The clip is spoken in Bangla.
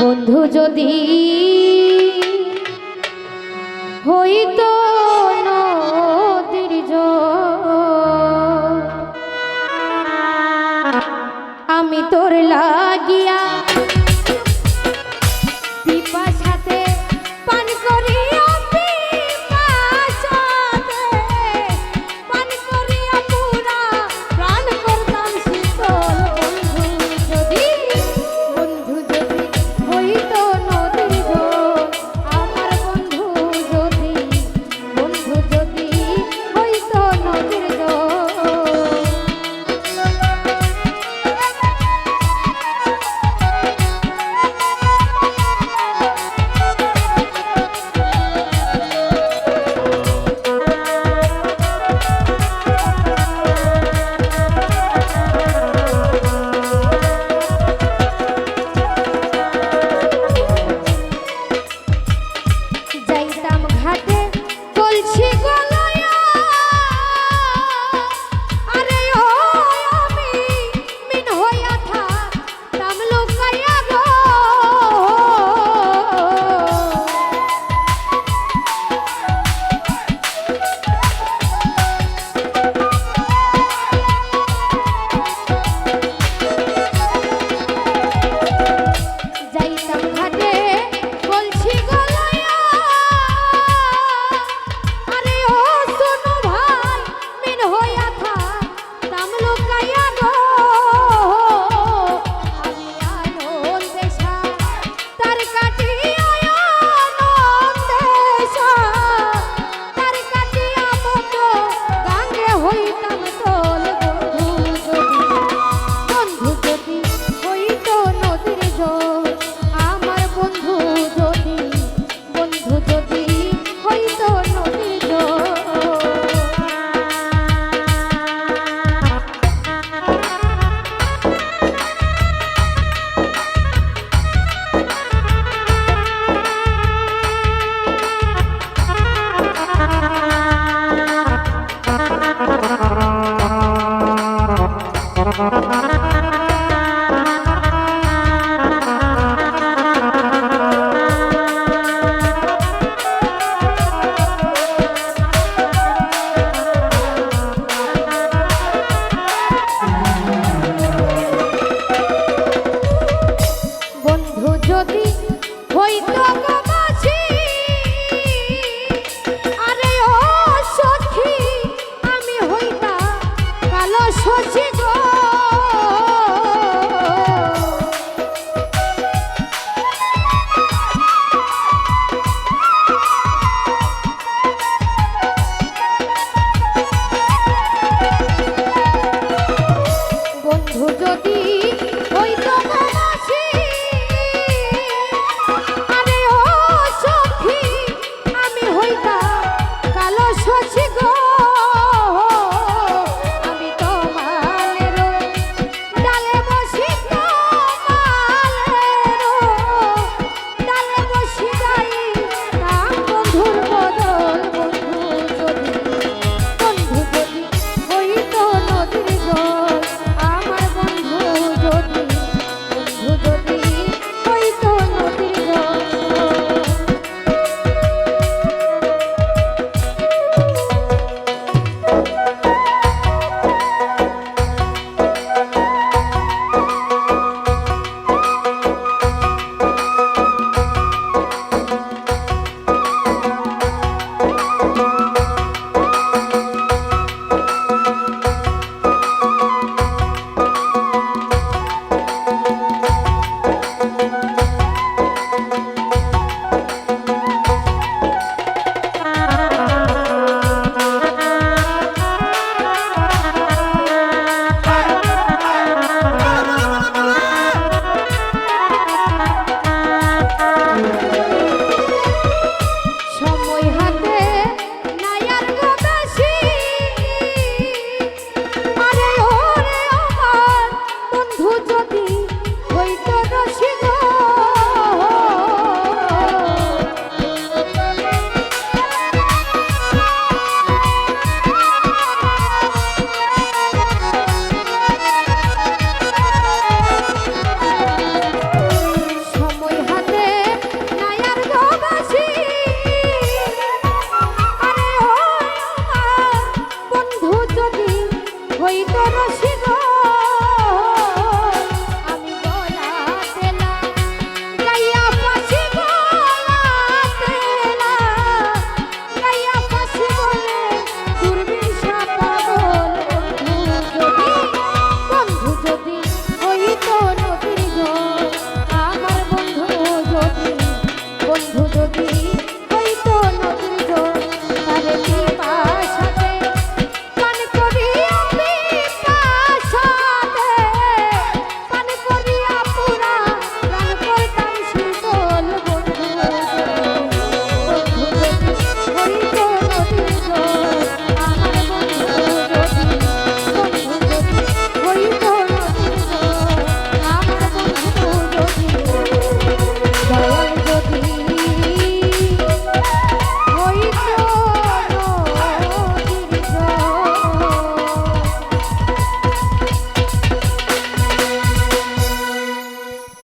বন্ধু যদি হইতো নদীর জল, আমি তোর লাগিয়া পিপাসাতে পান করিয়া পিপাসাতে পান করিয়া পুরা প্রাণ করতাম শীতল। বন্ধু যদি হইতো নদীর জল, আমার বন্ধু যদি হইতো নদীর জল। যাইতাম ঘাটে কলসি গলায়া, আরে ও আমি মিন হইয়া থাকতাম লুকাইয়া গো। যাইতাম ঘাটে কলসি গলায়া, আরে ও শোনো ভাই মিন হইয়া থাকতাম লুকাইয়া গো। আমি আনন্দে তার কাটিয়া তার কাটিয়া মতো গাঙ্গে হইতাম তোল। বন্ধু যদি হইতো নদীর জল, আমার বন্ধু যদি হইতো নদীর জল। বন্ধু যদি